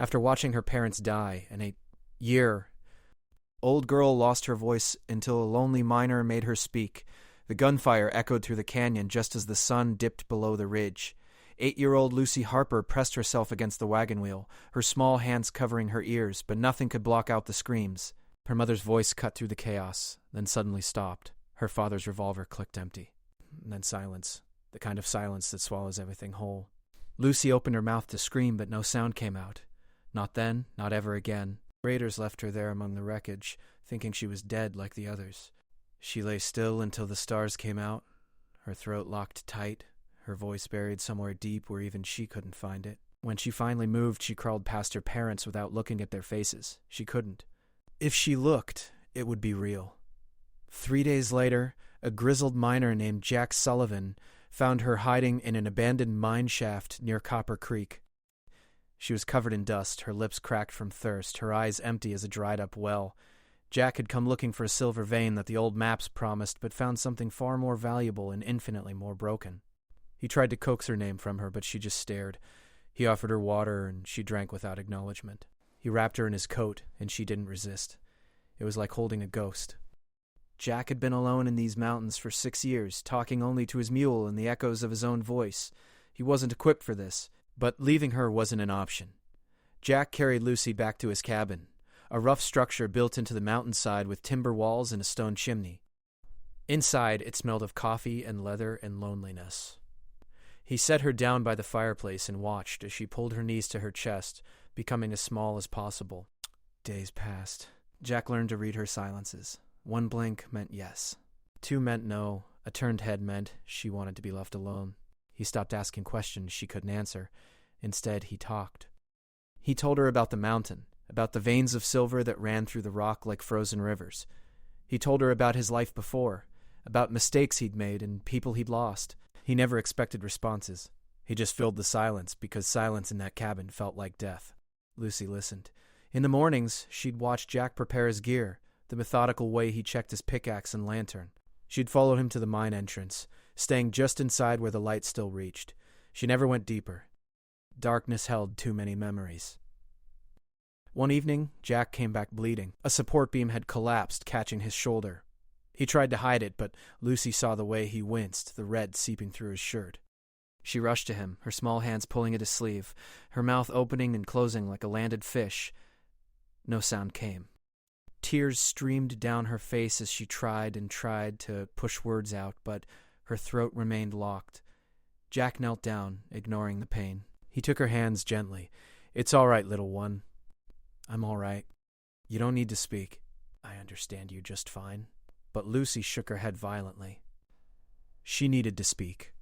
After watching her parents die in a year, old girl lost her voice until a lonely miner made her speak. The gunfire echoed through the canyon just as the sun dipped below the ridge. 8-year-old Lucy Harper pressed herself against the wagon wheel, her small hands covering her ears, but nothing could block out the screams. Her mother's voice cut through the chaos, then suddenly stopped. Her father's revolver clicked empty. And then silence, the kind of silence that swallows everything whole. Lucy opened her mouth to scream, but no sound came out. Not then, not ever again. Raiders left her there among the wreckage, thinking she was dead like the others. She lay still until the stars came out, her throat locked tight, her voice buried somewhere deep where even she couldn't find it. When she finally moved, she crawled past her parents without looking at their faces. She couldn't. If she looked, it would be real. 3 days later, a grizzled miner named Jack Sullivan found her hiding in an abandoned mine shaft near Copper Creek. She was covered in dust, her lips cracked from thirst, her eyes empty as a dried-up well. Jack had come looking for a silver vein that the old maps promised, but found something far more valuable and infinitely more broken. He tried to coax her name from her, but she just stared. He offered her water, and she drank without acknowledgement. He wrapped her in his coat, and she didn't resist. It was like holding a ghost. Jack had been alone in these mountains for 6 years, talking only to his mule and the echoes of his own voice. He wasn't equipped for this, but leaving her wasn't an option. Jack carried Lucy back to his cabin, a rough structure built into the mountainside with timber walls and a stone chimney. Inside, it smelled of coffee and leather and loneliness. He set her down by the fireplace and watched as she pulled her knees to her chest, becoming as small as possible. Days passed. Jack learned to read her silences. 1 blink meant yes. 2 meant no. A turned head meant she wanted to be left alone. He stopped asking questions she couldn't answer. Instead, he talked. He told her about the mountain, about the veins of silver that ran through the rock like frozen rivers. He told her about his life before, about mistakes he'd made and people he'd lost. He never expected responses. He just filled the silence because silence in that cabin felt like death. Lucy listened. In the mornings, she'd watch Jack prepare his gear, the methodical way he checked his pickaxe and lantern. She'd follow him to the mine entrance, staying just inside where the light still reached. She never went deeper. Darkness held too many memories. One evening, Jack came back bleeding. A support beam had collapsed, catching his shoulder. He tried to hide it, but Lucy saw the way he winced, the red seeping through his shirt. She rushed to him, her small hands pulling at his sleeve, her mouth opening and closing like a landed fish. No sound came. Tears streamed down her face as she tried to push words out, but her throat remained locked. Jack knelt down, ignoring the pain. He took her hands gently. "It's all right, little one. I'm all right. You don't need to speak. I understand you just fine." But Lucy shook her head violently. She needed to speak.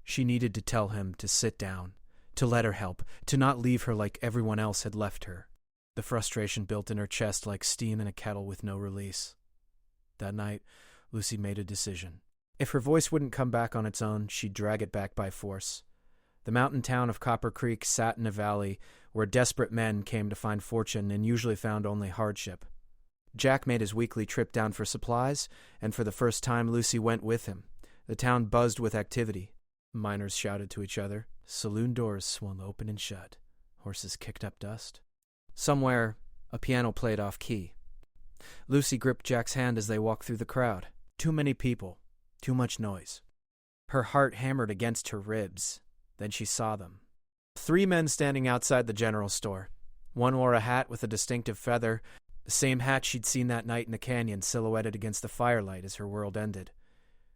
She needed to tell him to sit down, to let her help, to not leave her like everyone else had left her. The frustration built in her chest like steam in a kettle with no release. That night, Lucy made a decision. If her voice wouldn't come back on its own, she'd drag it back by force. The mountain town of Copper Creek sat in a valley where desperate men came to find fortune and usually found only hardship. Jack made his weekly trip down for supplies, and for the first time Lucy went with him. The town buzzed with activity. Miners shouted to each other. Saloon doors swung open and shut. Horses kicked up dust. Somewhere, a piano played off-key. Lucy gripped Jack's hand as they walked through the crowd. Too many people. Too much noise. Her heart hammered against her ribs. Then she saw them. 3 men standing outside the general store. One wore a hat with a distinctive feather, the same hat she'd seen that night in the canyon silhouetted against the firelight as her world ended.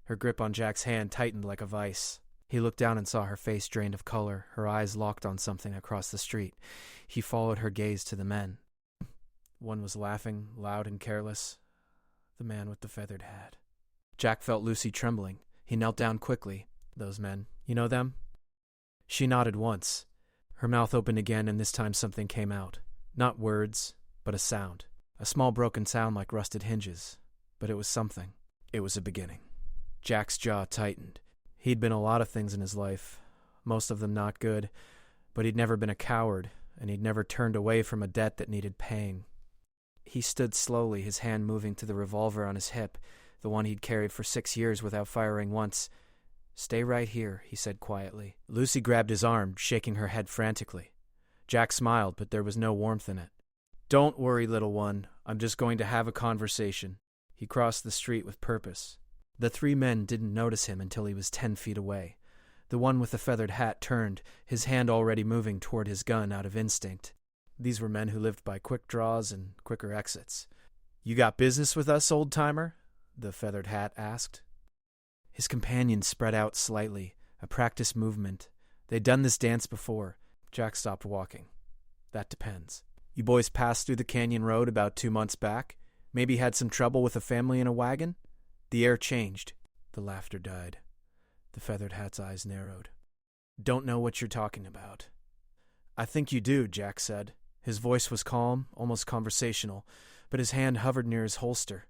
Her grip on Jack's hand tightened like a vice. He looked down and saw her face drained of color, her eyes locked on something across the street. He followed her gaze to the men. One was laughing, loud and careless. The man with the feathered hat. Jack felt Lucy trembling. He knelt down quickly. "Those men, you know them?" She nodded once. Her mouth opened again, and this time something came out. Not words, but a sound. A small broken sound like rusted hinges. But it was something. It was a beginning. Jack's jaw tightened. He'd been a lot of things in his life, most of them not good, but he'd never been a coward, and he'd never turned away from a debt that needed paying. He stood slowly, his hand moving to the revolver on his hip, the one he'd carried for 6 years without firing once. "Stay right here," he said quietly. Lucy grabbed his arm, shaking her head frantically. Jack smiled, but there was no warmth in it. "Don't worry, little one. I'm just going to have a conversation." He crossed the street with purpose. The three men didn't notice him until he was 10 feet away. The one with the feathered hat turned, his hand already moving toward his gun out of instinct. These were men who lived by quick draws and quicker exits. "You got business with us, old-timer?" the feathered hat asked. His companions spread out slightly, a practice movement. They'd done this dance before. Jack stopped walking. "That depends. You boys passed through the canyon road about 2 months back? Maybe had some trouble with a family in a wagon?" The air changed. The laughter died. The feathered hat's eyes narrowed. "Don't know what you're talking about." "I think you do," Jack said. His voice was calm, almost conversational, but his hand hovered near his holster.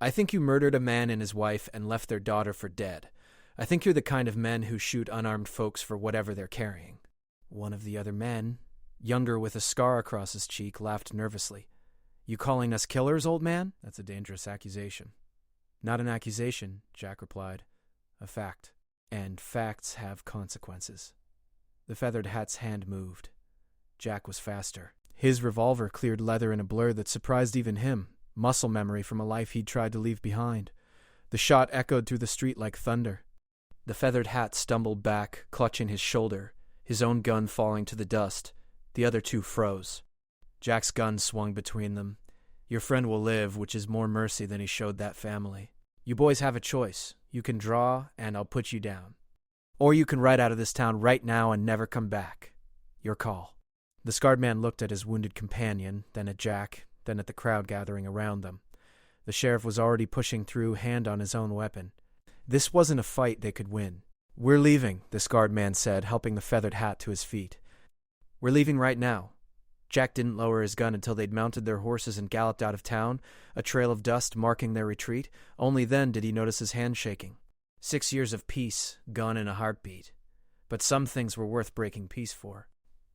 "I think you murdered a man and his wife and left their daughter for dead. I think you're the kind of men who shoot unarmed folks for whatever they're carrying." One of the other men, younger with a scar across his cheek, laughed nervously. "You calling us killers, old man? That's a dangerous accusation." "Not an accusation," Jack replied. "A fact. And facts have consequences." The feathered hat's hand moved. Jack was faster. His revolver cleared leather in a blur that surprised even him, muscle memory from a life he'd tried to leave behind. The shot echoed through the street like thunder. The feathered hat stumbled back, clutching his shoulder, his own gun falling to the dust. The other two froze. Jack's gun swung between them. "Your friend will live, which is more mercy than he showed that family. You boys have a choice. You can draw, and I'll put you down. Or you can ride out of this town right now and never come back. Your call." The scarred man looked at his wounded companion, then at Jack, then at the crowd gathering around them. The sheriff was already pushing through, hand on his own weapon. This wasn't a fight they could win. "We're leaving," the scarred man said, helping the feathered hat to his feet. "We're leaving right now." Jack didn't lower his gun until they'd mounted their horses and galloped out of town, a trail of dust marking their retreat. Only then did he notice his hand shaking. 6 years of peace, gun in a heartbeat. But some things were worth breaking peace for.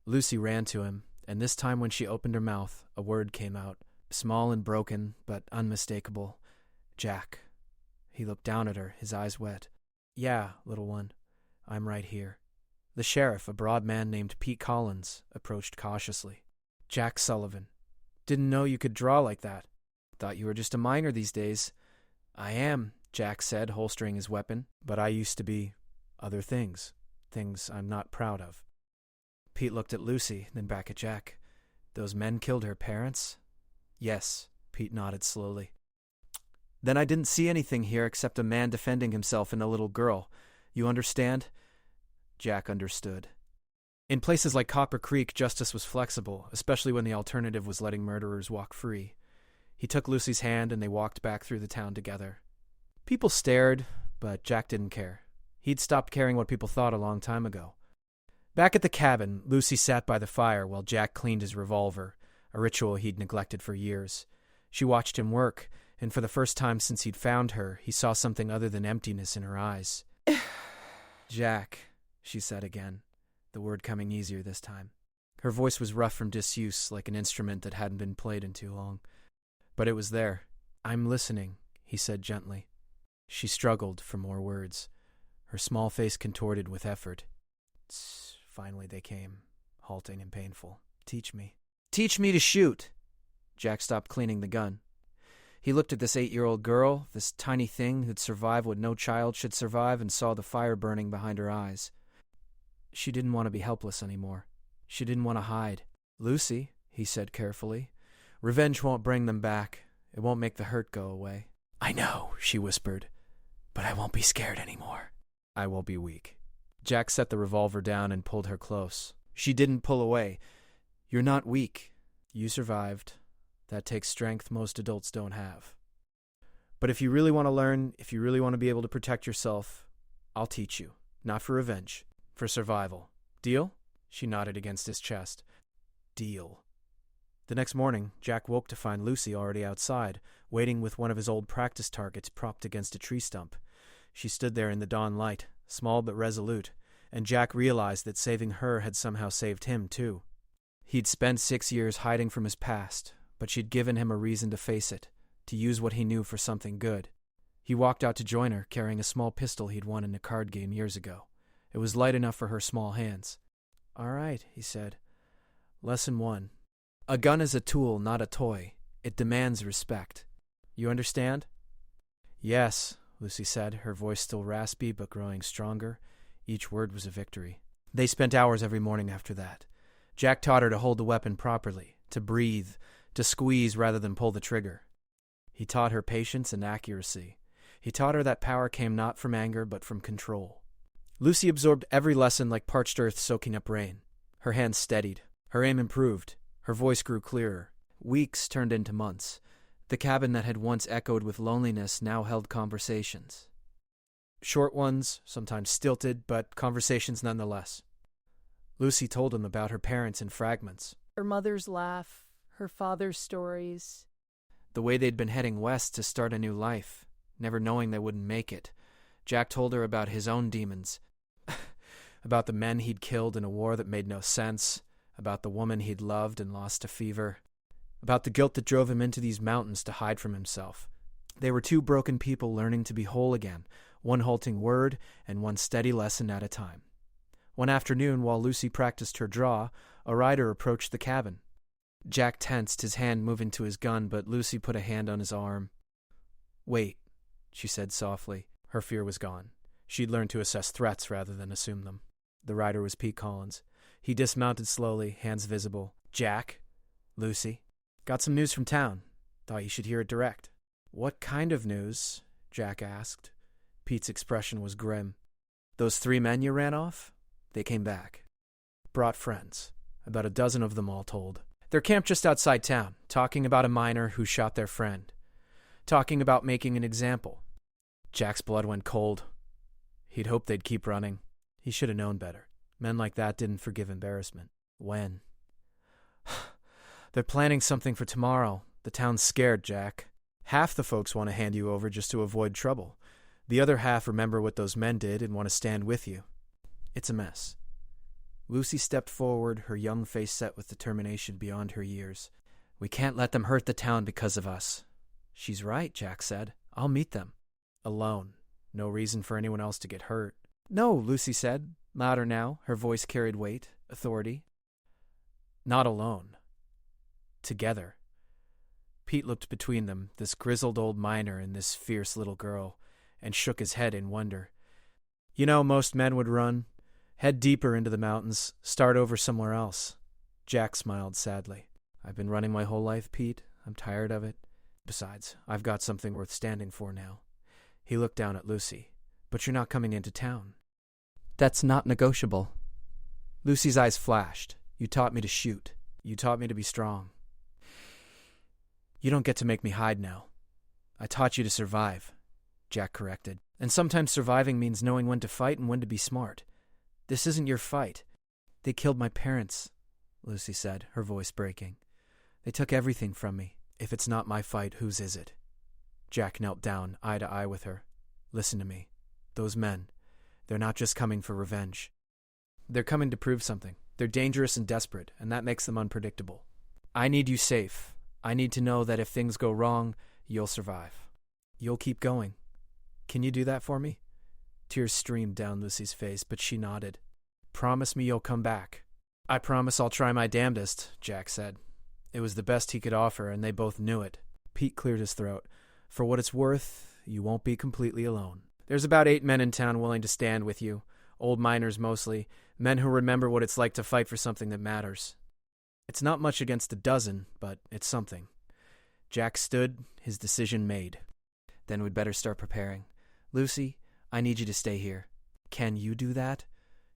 Lucy ran to him, and this time when she opened her mouth, a word came out, small and broken, but unmistakable. "Jack." He looked down at her, his eyes wet. "Yeah, little one, I'm right here." The sheriff, a broad man named Pete Collins, approached cautiously. "Jack Sullivan. Didn't know you could draw like that. Thought you were just a miner these days." "I am," Jack said, holstering his weapon, "but I used to be other things. Things I'm not proud of." Pete looked at Lucy, then back at Jack. "Those men killed her parents?" "Yes," Pete nodded slowly. "Then I didn't see anything here except a man defending himself and a little girl. You understand?" Jack understood. In places like Copper Creek, justice was flexible, especially when the alternative was letting murderers walk free. He took Lucy's hand and they walked back through the town together. People stared, but Jack didn't care. He'd stopped caring what people thought a long time ago. Back at the cabin, Lucy sat by the fire while Jack cleaned his revolver, a ritual he'd neglected for years. She watched him work, and for the first time since he'd found her, he saw something other than emptiness in her eyes. "Jack," she said again, the word coming easier this time. Her voice was rough from disuse, like an instrument that hadn't been played in too long. But it was there. "I'm listening," he said gently. She struggled for more words. Her small face contorted with effort. Finally they came, halting and painful. "Teach me." "Teach me to shoot." Jack stopped cleaning the gun. He looked at this 8-year-old girl, this tiny thing who'd survived what no child should survive, and saw the fire burning behind her eyes. She didn't want to be helpless anymore. She didn't want to hide. "Lucy," he said carefully, "revenge won't bring them back. It won't make the hurt go away." "I know," she whispered, "but I won't be scared anymore. I won't be weak." Jack set the revolver down and pulled her close. She didn't pull away. "You're not weak. You survived. That takes strength most adults don't have. But if you really want to learn, if you really want to be able to protect yourself, I'll teach you. Not for revenge, for survival. Deal?" She nodded against his chest. "Deal." The next morning, Jack woke to find Lucy already outside, waiting with one of his old practice targets propped against a tree stump. She stood there in the dawn light, small but resolute, and Jack realized that saving her had somehow saved him, too. He'd spent 6 years hiding from his past, but she'd given him a reason to face it, to use what he knew for something good. He walked out to join her, carrying a small pistol he'd won in a card game years ago. It was light enough for her small hands. "All right," he said. Lesson 1. A gun is a tool, not a toy. It demands respect. You understand? Yes, Lucy said, her voice still raspy but growing stronger. Each word was a victory. They spent hours every morning after that. Jack taught her to hold the weapon properly, to breathe, to squeeze rather than pull the trigger. He taught her patience and accuracy. He taught her that power came not from anger but from control. Lucy absorbed every lesson like parched earth soaking up rain. Her hands steadied. Her aim improved. Her voice grew clearer. Weeks turned into months. The cabin that had once echoed with loneliness now held conversations. Short ones, sometimes stilted, but conversations nonetheless. Lucy told him about her parents in fragments. Her mother's laugh, her father's stories. The way they'd been heading west to start a new life, never knowing they wouldn't make it. Jack told her about his own demons, about the men he'd killed in a war that made no sense, about the woman he'd loved and lost to fever, about the guilt that drove him into these mountains to hide from himself. They were two broken people learning to be whole again, one halting word and one steady lesson at a time. One afternoon, while Lucy practiced her draw, a rider approached the cabin. Jack tensed, his hand moving to his gun, but Lucy put a hand on his arm. "Wait," she said softly. Her fear was gone. She'd learned to assess threats rather than assume them. The rider was Pete Collins. He dismounted slowly, hands visible. "Jack? Lucy? Got some news from town. Thought you should hear it direct." "What kind of news?" Jack asked. Pete's expression was grim. "Those 3 men you ran off? They came back. Brought friends. About a dozen of them all told. They're camped just outside town, talking about a miner who shot their friend. Talking about making an example." Jack's blood went cold. He'd hoped they'd keep running. He should have known better. Men like that didn't forgive embarrassment. When? "They're planning something for tomorrow. The town's scared, Jack. Half the folks want to hand you over just to avoid trouble. The other half remember what those men did and want to stand with you. It's a mess." Lucy stepped forward, her young face set with determination beyond her years. "We can't let them hurt the town because of us." "She's right," Jack said. "I'll meet them. Alone. No reason for anyone else to get hurt." "No," Lucy said, louder now. Her voice carried weight, authority. "Not alone. Together." Pete looked between them, this grizzled old miner and this fierce little girl, and shook his head in wonder. "You know, most men would run. Head deeper into the mountains, start over somewhere else." Jack smiled sadly. "I've been running my whole life, Pete. I'm tired of it. Besides, I've got something worth standing for now." He looked down at Lucy. "But you're not coming into town." "That's not negotiable." Lucy's eyes flashed. "You taught me to shoot. You taught me to be strong. You don't get to make me hide now." "I taught you to survive," Jack corrected. "And sometimes surviving means knowing when to fight and when to be smart. This isn't your fight." "They killed my parents," Lucy said, her voice breaking. "They took everything from me. If it's not my fight, whose is it?" Jack knelt down, eye to eye with her. "Listen to me. Those men, they're not just coming for revenge. They're coming to prove something. They're dangerous and desperate, and that makes them unpredictable. I need you safe. I need to know that if things go wrong, you'll survive. You'll keep going. Can you do that for me?" Tears streamed down Lucy's face, but she nodded. "Promise me you'll come back." "I promise I'll try my damnedest," Jack said. It was the best he could offer, and they both knew it. Pete cleared his throat. "For what it's worth, you won't be completely alone. There's about 8 men in town willing to stand with you. Old miners mostly. Men who remember what it's like to fight for something that matters. It's not much against a dozen, but it's something." Jack stood, his decision made. "Then we'd better start preparing. Lucy, I need you to stay here." "Can you do that?"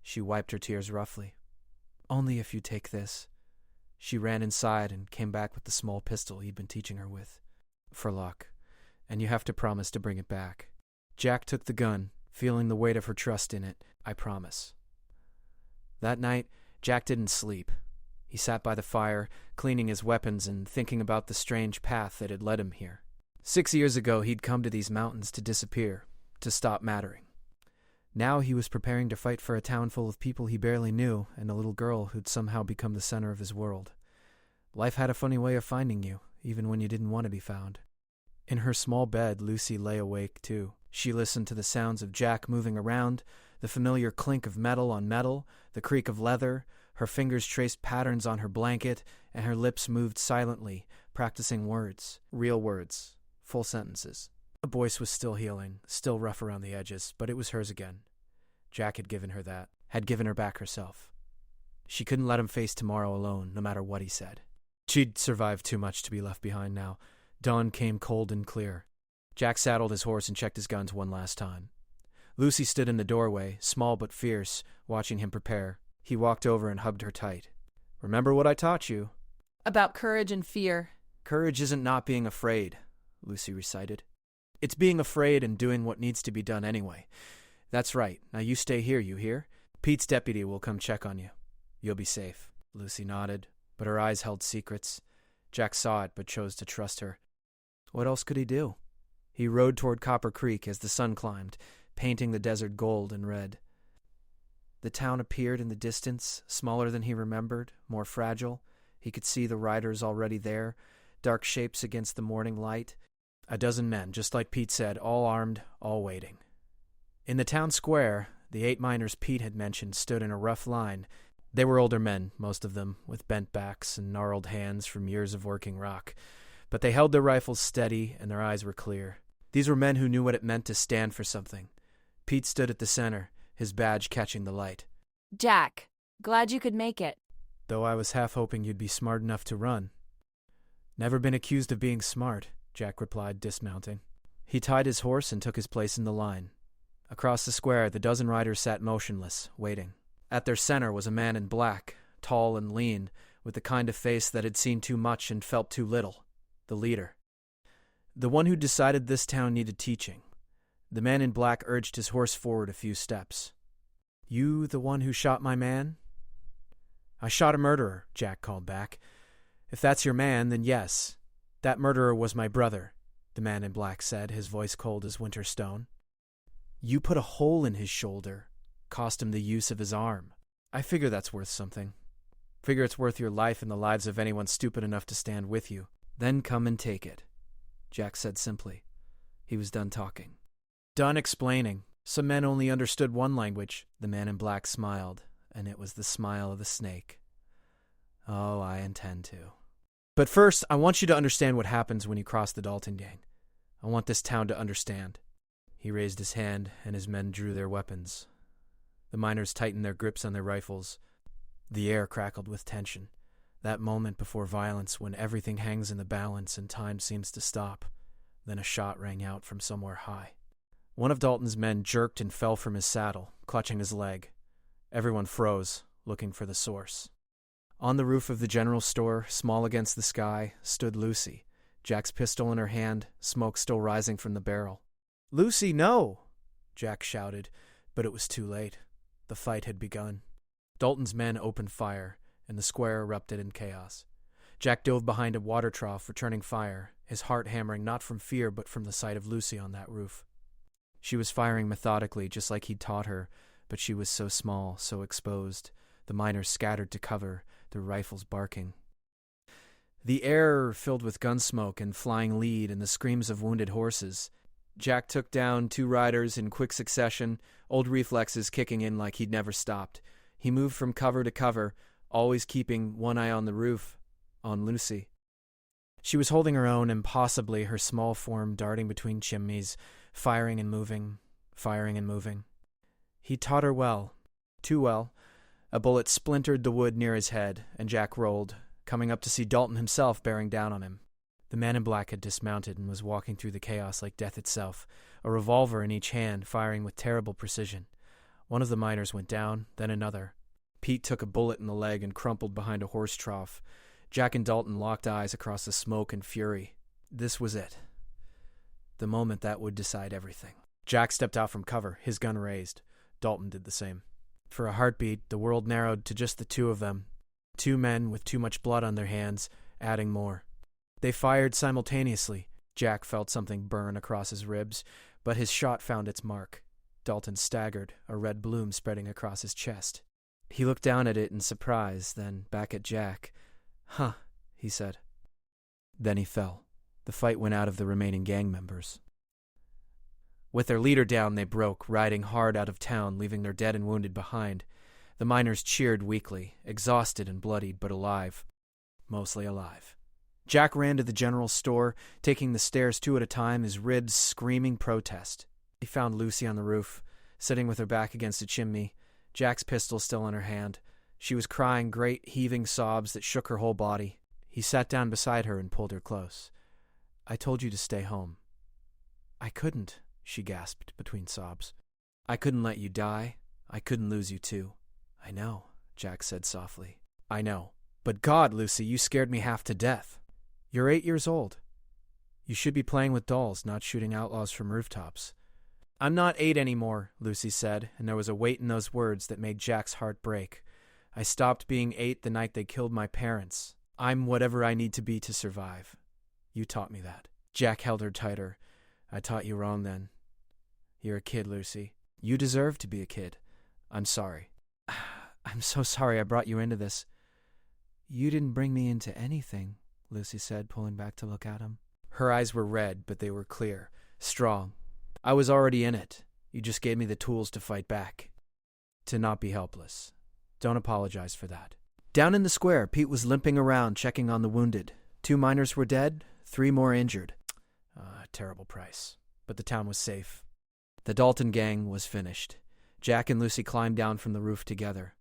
She wiped her tears roughly. "Only if you take this." She ran inside and came back with the small pistol he'd been teaching her with. "For luck. And you have to promise to bring it back." Jack took the gun, feeling the weight of her trust in it. "I promise." That night, Jack didn't sleep. He sat by the fire, cleaning his weapons and thinking about the strange path that had led him here. 6 years ago, he'd come to these mountains to disappear, to stop mattering. Now he was preparing to fight for a town full of people he barely knew and a little girl who'd somehow become the center of his world. Life had a funny way of finding you, even when you didn't want to be found. In her small bed, Lucy lay awake, too. She listened to the sounds of Jack moving around, the familiar clink of metal on metal, the creak of leather, Her fingers traced patterns on her blanket, and her lips moved silently, practicing words. Real words. Full sentences. The voice was still healing, still rough around the edges, but it was hers again. Jack had given her that, had given her back herself. She couldn't let him face tomorrow alone, no matter what he said. She'd survived too much to be left behind now. Dawn came cold and clear. Jack saddled his horse and checked his guns one last time. Lucy stood in the doorway, small but fierce, watching him prepare. He walked over and hugged her tight. "Remember what I taught you?" About courage and fear. "Courage isn't not being afraid," Lucy recited. "It's being afraid and doing what needs to be done anyway. That's right. Now you stay here, you hear? Pete's deputy will come check on you. You'll be safe." Lucy nodded, but her eyes held secrets. Jack saw it, but chose to trust her. What else could he do? He rode toward Copper Creek as the sun climbed, painting the desert gold and red. The town appeared in the distance, smaller than he remembered, more fragile. He could see the riders already there, dark shapes against the morning light. A dozen men, just like Pete said, all armed, all waiting. In the town square, the 8 miners Pete had mentioned stood in a rough line. They were older men, most of them, with bent backs and gnarled hands from years of working rock. But they held their rifles steady, and their eyes were clear. These were men who knew what it meant to stand for something. Pete stood at the center, his badge catching the light. "Jack, glad you could make it." "Though I was half hoping you'd be smart enough to run." "Never been accused of being smart," Jack replied, dismounting. He tied his horse and took his place in the line. Across the square, the dozen riders sat motionless, waiting. At their center was a man in black, tall and lean, with the kind of face that had seen too much and felt too little. The leader. The one who decided this town needed teaching. The man in black urged his horse forward a few steps. "You the one who shot my man?" "I shot a murderer," Jack called back. "If that's your man, then yes. That murderer was my brother," the man in black said, his voice cold as winter stone. "You put a hole in his shoulder, cost him the use of his arm. I figure that's worth something. Figure it's worth your life and the lives of anyone stupid enough to stand with you. Then come and take it," Jack said simply. He was done talking. Done explaining. Some men only understood one language. The man in black smiled, and it was the smile of the snake. "Oh, I intend to. But first, I want you to understand what happens when you cross the Dalton gang. I want this town to understand." He raised his hand, and his men drew their weapons. The miners tightened their grips on their rifles. The air crackled with tension. That moment before violence when everything hangs in the balance and time seems to stop. Then a shot rang out from somewhere high. One of Dalton's men jerked and fell from his saddle, clutching his leg. Everyone froze, looking for the source. On the roof of the general store, small against the sky, stood Lucy, Jack's pistol in her hand, smoke still rising from the barrel. "Lucy, no!" Jack shouted, but it was too late. The fight had begun. Dalton's men opened fire, and the square erupted in chaos. Jack dove behind a water trough, returning fire, his heart hammering not from fear but from the sight of Lucy on that roof. She was firing methodically, just like he'd taught her, but she was so small, so exposed. The miners scattered to cover, their rifles barking. The air filled with gun smoke and flying lead and the screams of wounded horses. Jack took down 2 riders in quick succession, old reflexes kicking in like he'd never stopped. He moved from cover to cover, always keeping one eye on the roof, on Lucy. She was holding her own impossibly, her small form darting between chimneys, firing and moving, firing and moving. He taught her well, too well. A bullet splintered the wood near his head, and Jack rolled, coming up to see Dalton himself bearing down on him. The man in black had dismounted and was walking through the chaos like death itself, a revolver in each hand, firing with terrible precision. One of the miners went down, then another. Pete took a bullet in the leg and crumpled behind a horse trough. Jack and Dalton locked eyes across the smoke and fury. This was it. The moment that would decide everything. Jack stepped out from cover, his gun raised. Dalton did the same. For a heartbeat, the world narrowed to just the 2 of them. 2 men with too much blood on their hands, adding more. They fired simultaneously. Jack felt something burn across his ribs, but his shot found its mark. Dalton staggered, a red bloom spreading across his chest. He looked down at it in surprise, then back at Jack. "Huh," he said. Then he fell. The fight went out of the remaining gang members. With their leader down, they broke, riding hard out of town, leaving their dead and wounded behind. The miners cheered weakly, exhausted and bloodied, but alive. Mostly alive. Jack ran to the general store, taking the stairs 2 at a time, his ribs screaming protest. He found Lucy on the roof, sitting with her back against a chimney, Jack's pistol still in her hand. She was crying great, heaving sobs that shook her whole body. He sat down beside her and pulled her close. "I told you to stay home." "I couldn't," she gasped between sobs. "I couldn't let you die. I couldn't lose you too." "I know," Jack said softly. "I know. But God, Lucy, you scared me half to death. You're 8 years old. You should be playing with dolls, not shooting outlaws from rooftops." "I'm not 8 anymore," Lucy said, and there was a weight in those words that made Jack's heart break. "I stopped being 8 the night they killed my parents. I'm whatever I need to be to survive. You taught me that." Jack held her tighter. "I taught you wrong then. You're a kid, Lucy. You deserve to be a kid. I'm sorry." "I'm so sorry I brought you into this." "You didn't bring me into anything," Lucy said, pulling back to look at him. Her eyes were red, but they were clear, strong. "I was already in it. You just gave me the tools to fight back. To not be helpless. Don't apologize for that." Down in the square, Pete was limping around, checking on the wounded. 2 miners were dead, 3 more injured. Terrible price. But the town was safe. The Dalton gang was finished. Jack and Lucy climbed down from the roof together.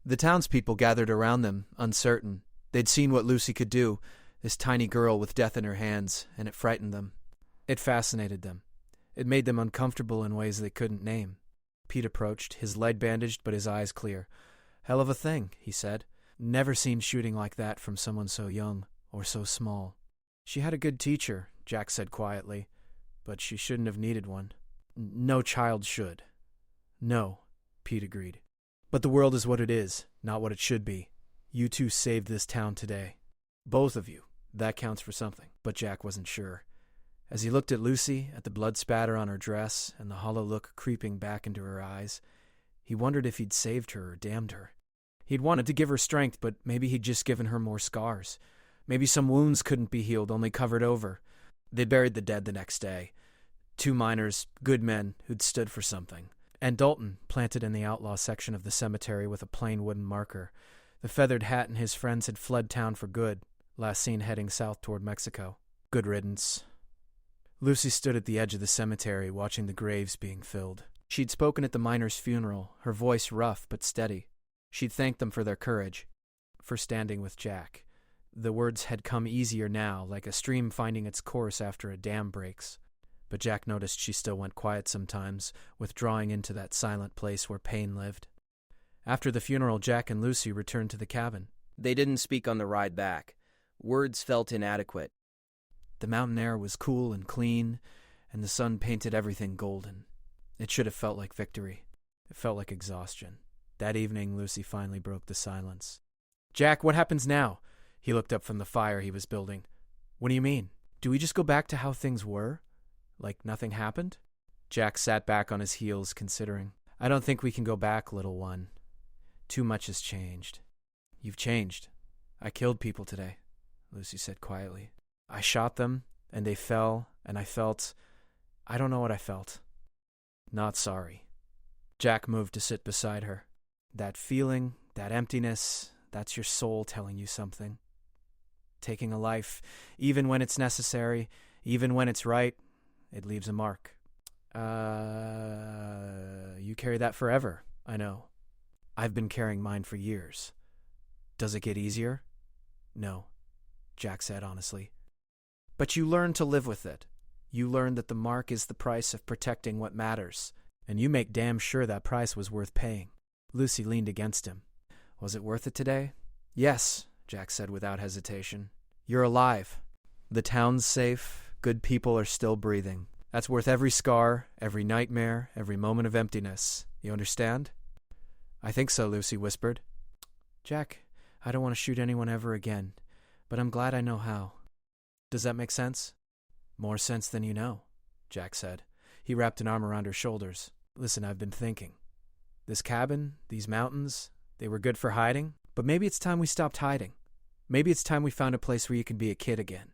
The townspeople gathered around them, uncertain. They'd seen what Lucy could do, this tiny girl with death in her hands, and it frightened them. It fascinated them. It made them uncomfortable in ways they couldn't name. Pete approached, his leg bandaged but his eyes clear. "Hell of a thing," he said. "Never seen shooting like that from someone so young, or so small." "She had a good teacher," Jack said quietly, "but she shouldn't have needed one." "No child should." "No," Pete agreed. "But the world is what it is, not what it should be. You two saved this town today. Both of you. That counts for something." But Jack wasn't sure. As he looked at Lucy, at the blood spatter on her dress, and the hollow look creeping back into her eyes, he wondered if he'd saved her or damned her. He'd wanted to give her strength, but maybe he'd just given her more scars. Maybe some wounds couldn't be healed, only covered over. They buried the dead the next day. 2 miners, good men, who'd stood for something. And Dalton, planted in the outlaw section of the cemetery with a plain wooden marker. The feathered hat and his friends had fled town for good, last seen heading south toward Mexico. Good riddance. Lucy stood at the edge of the cemetery, watching the graves being filled. She'd spoken at the miners' funeral, her voice rough but steady. She'd thanked them for their courage, for standing with Jack. The words had come easier now, like a stream finding its course after a dam breaks. But Jack noticed she still went quiet sometimes, withdrawing into that silent place where pain lived. After the funeral, Jack and Lucy returned to the cabin. They didn't speak on the ride back. Words felt inadequate. The mountain air was cool and clean, and the sun painted everything golden. It should have felt like victory. It felt like exhaustion. That evening, Lucy finally broke the silence. "Jack, what happens now?" He looked up from the fire he was building. "What do you mean? Do we just go back to how things were? Like nothing happened?" Jack sat back on his heels, considering. "I don't think we can go back, little one. Too much has changed." "You've changed. I killed people today," Lucy said quietly. "I shot them, and they fell, and I don't know what I felt. Not sorry." Jack moved to sit beside her. "That feeling, that emptiness, that's your soul telling you something. Taking a life, even when it's necessary, even when it's right, it leaves a mark. You carry that forever, I know. I've been carrying mine for years. Does it get easier?" "No," Jack said honestly. "But you learn to live with it. You learn that the mark is the price of protecting what matters, and you make damn sure that price was worth paying." Lucy leaned against him. "Was it worth it today?" "Yes," Jack said without hesitation. "You're alive. The town's safe. Good people are still breathing. That's worth every scar, every nightmare, every moment of emptiness. You understand?" "I think so," Lucy whispered. "Jack, I don't want to shoot anyone ever again, but I'm glad I know how. Does that make sense?" "More sense than you know," Jack said. He wrapped an arm around her shoulders. "Listen, I've been thinking. This cabin, these mountains, they were good for hiding, but maybe it's time we stopped hiding. Maybe it's time we found a place where you can be a kid again.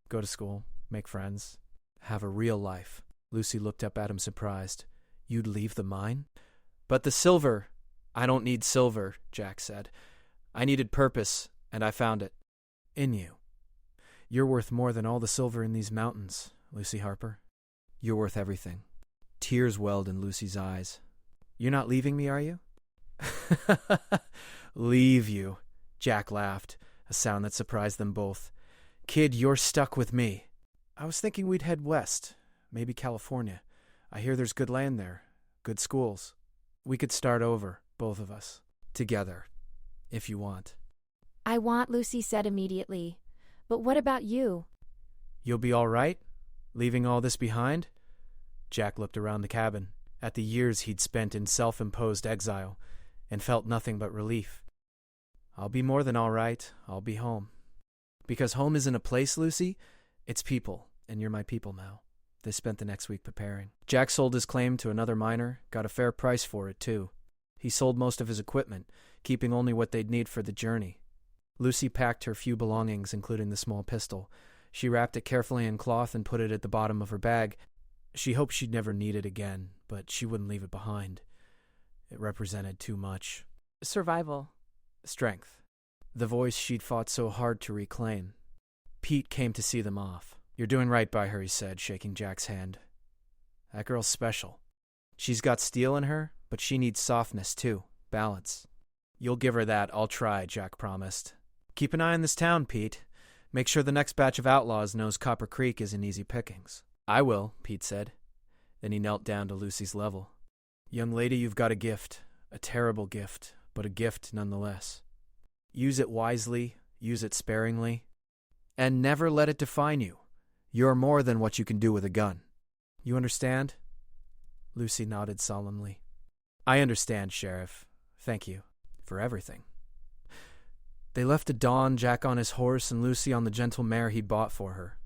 Go to school, make friends, have a real life." Lucy looked up at him surprised. "You'd leave the mine?" "But the silver, I don't need silver, Jack said. I needed purpose, and I found it. In you. You're worth more than all the silver in these mountains, Lucy Harper. You're worth everything. Tears welled in Lucy's eyes. You're not leaving me, are you? Leave you, Jack laughed, a sound that surprised them both. Kid, you're stuck with me. I was thinking we'd head west, maybe California. I hear there's good land there, good schools. We could start over, both of us, together, if you want. I want, Lucy said immediately. But what about you? You'll be all right, leaving all this behind? Jack looked around the cabin, at the years he'd spent in self-imposed exile, and felt nothing but relief. I'll be more than all right. I'll be home. Because home isn't a place, Lucy. It's people, and you're my people now. They spent the next week preparing. Jack sold his claim to another miner, got a fair price for it, too. He sold most of his equipment, keeping only what they'd need for the journey. Lucy packed her few belongings, including the small pistol. She wrapped it carefully in cloth and put it at the bottom of her bag. She hoped she'd never need it again, but she wouldn't leave it behind. It represented too much. Survival. Strength. The voice she'd fought so hard to reclaim. Pete came to see them off. You're doing right by her, he said, shaking Jack's hand. That girl's special. She's got steel in her, but she needs softness, too. Balance. You'll give her that, I'll try, Jack promised. Keep an eye on this town, Pete. Make sure the next batch of outlaws knows Copper Creek isn't easy pickings. I will, Pete said. Then he knelt down to Lucy's level. Young lady, you've got a gift. A terrible gift, but a gift nonetheless. Use it wisely, use it sparingly, and never let it define you. You're more than what you can do with a gun. You understand? Lucy nodded solemnly. I understand, Sheriff. Thank you for everything. They left at dawn, Jack on his horse and Lucy on the gentle mare he'd bought for her.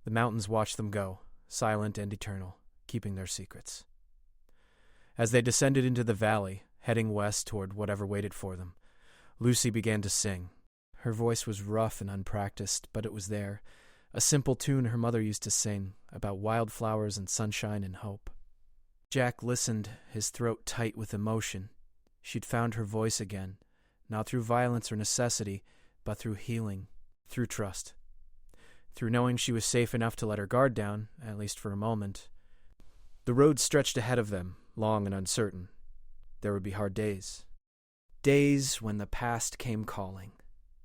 The mountains watched them go, silent and eternal, keeping their secrets. As they descended into the valley, heading west toward whatever waited for them, Lucy began to sing. Her voice was rough and unpracticed, but it was there, a simple tune her mother used to sing, about wildflowers and sunshine and hope. Jack listened, his throat tight with emotion. She'd found her voice again, not through violence or necessity, but through healing, through trust, through knowing she was safe enough to let her guard down, at least for a moment. The road stretched ahead of them, long and uncertain. There would be hard days. Days when the past came calling,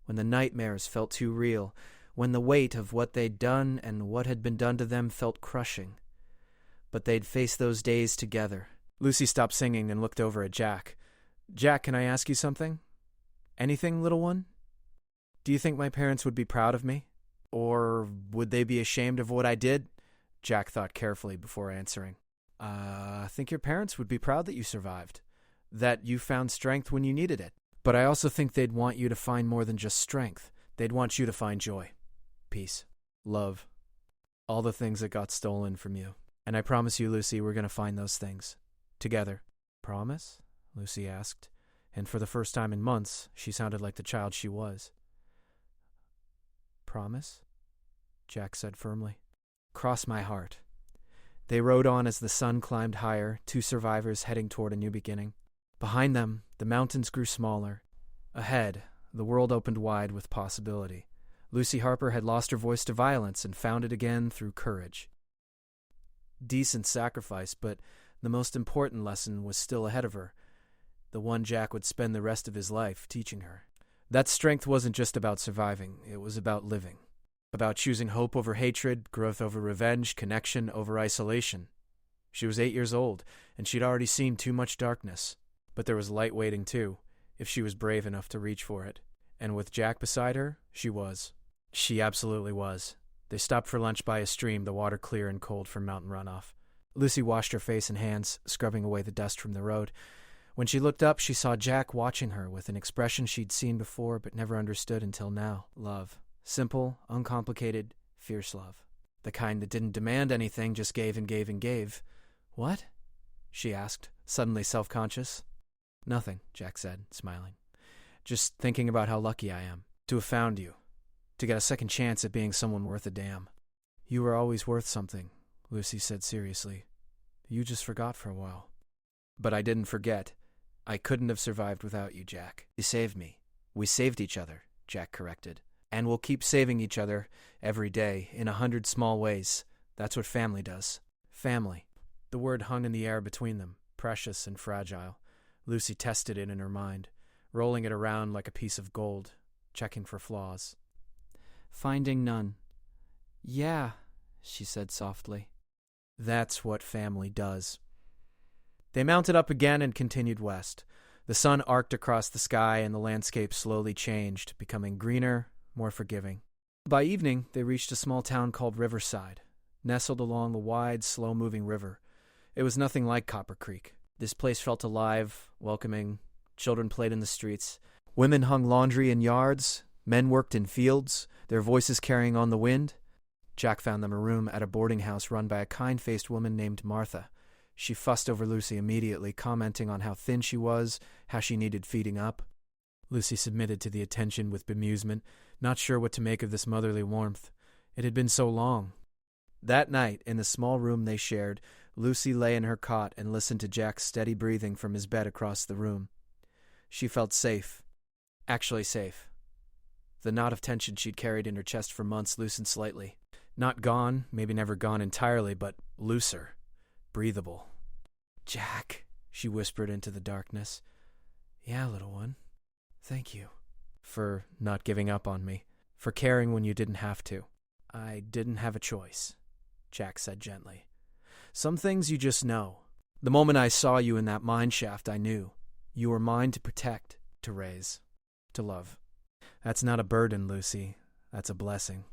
when the nightmares felt too real, when the weight of what they'd done and what had been done to them felt crushing. But they'd face those days together. Lucy stopped singing and looked over at Jack. Jack, can I ask you something? Anything, little one? Do you think my parents would be proud of me? Or would they be ashamed of what I did? Jack thought carefully before answering. I think your parents would be proud that you survived, that you found strength when you needed it. But I also think they'd want you to find more than just strength. They'd want you to find joy, peace, love, all the things that got stolen from you. And I promise you, Lucy, we're going to find those things. Together. Promise? Lucy asked, and for the first time in months, she sounded like the child she was. Promise? Jack said firmly. Cross my heart. They rode on as the sun climbed higher, two survivors heading toward a new beginning. Behind them, the mountains grew smaller. Ahead, the world opened wide with possibility. Lucy Harper had lost her voice to violence and found it again through courage. Decent sacrifice, but the most important lesson was still ahead of her, the one Jack would spend the rest of his life teaching her. That strength wasn't just about surviving, it was about living. About choosing hope over hatred, growth over revenge, connection over isolation. She was 8 years old, and she'd already seen too much darkness. But there was light waiting too, if she was brave enough to reach for it. And with Jack beside her, she was. She absolutely was. They stopped for lunch by a stream, the water clear and cold from mountain runoff. Lucy washed her face and hands, scrubbing away the dust from the road. When she looked up, she saw Jack watching her with an expression she'd seen before but never understood until now. Love. Simple, uncomplicated, fierce love. The kind that didn't demand anything, just gave and gave and gave. What? She asked, suddenly self-conscious. Nothing, Jack said, smiling. Just thinking about how lucky I am to have found you, to get a second chance at being someone worth a damn. You were always worth something, Lucy said seriously. You just forgot for a while. But I didn't forget. I couldn't have survived without you, Jack. You saved me. We saved each other, Jack corrected. And we'll keep saving each other every day in 100 small ways. That's what family does. Family. The word hung in the air between them, precious and fragile. Lucy tested it in her mind, rolling it around like a piece of gold, checking for flaws. Finding none. Yeah, she said softly. That's what family does. They mounted up again and continued west. The sun arced across the sky and the landscape slowly changed, becoming greener, more forgiving. By evening, they reached a small town called Riverside, nestled along the wide, slow-moving river. It was nothing like Copper Creek. This place felt alive, welcoming. Children played in the streets. Women hung laundry in yards. Men worked in fields, their voices carrying on the wind. Jack found them a room at a boarding house run by a kind-faced woman named Martha. She fussed over Lucy immediately, commenting on how thin she was, how she needed feeding up. Lucy submitted to the attention with bemusement, not sure what to make of this motherly warmth. It had been so long. That night, in the small room they shared, Lucy lay in her cot and listened to Jack's steady breathing from his bed across the room. She felt safe. Actually safe. The knot of tension she'd carried in her chest for months loosened slightly. Not gone, maybe never gone entirely, but looser. Breathable. Jack, she whispered into the darkness. Yeah, little one. Thank you. For not giving up on me. For caring when you didn't have to. I didn't have a choice, Jack said gently. Some things you just know. The moment I saw you in that mine shaft, I knew. You were mine to protect, to raise, to love. That's not a burden, Lucy. That's a blessing.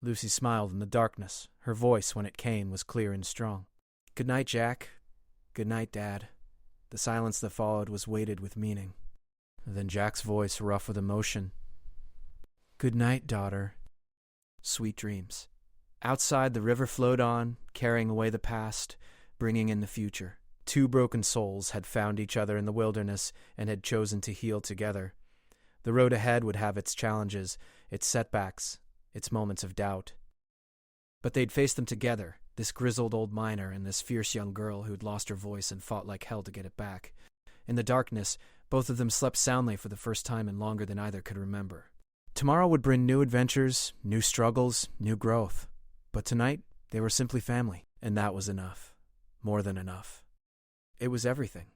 Lucy smiled in the darkness. Her voice, when it came, was clear and strong. Good night, Jack. Good night, Dad. The silence that followed was weighted with meaning. Then Jack's voice, rough with emotion. Good night, daughter. Sweet dreams. Outside, the river flowed on, carrying away the past, bringing in the future. Two broken souls had found each other in the wilderness and had chosen to heal together. The road ahead would have its challenges, its setbacks, its moments of doubt. But they'd face them together, this grizzled old miner and this fierce young girl who'd lost her voice and fought like hell to get it back. In the darkness, both of them slept soundly for the first time in longer than either could remember. Tomorrow would bring new adventures, new struggles, new growth. But tonight, they were simply family, and that was enough. More than enough. It was everything.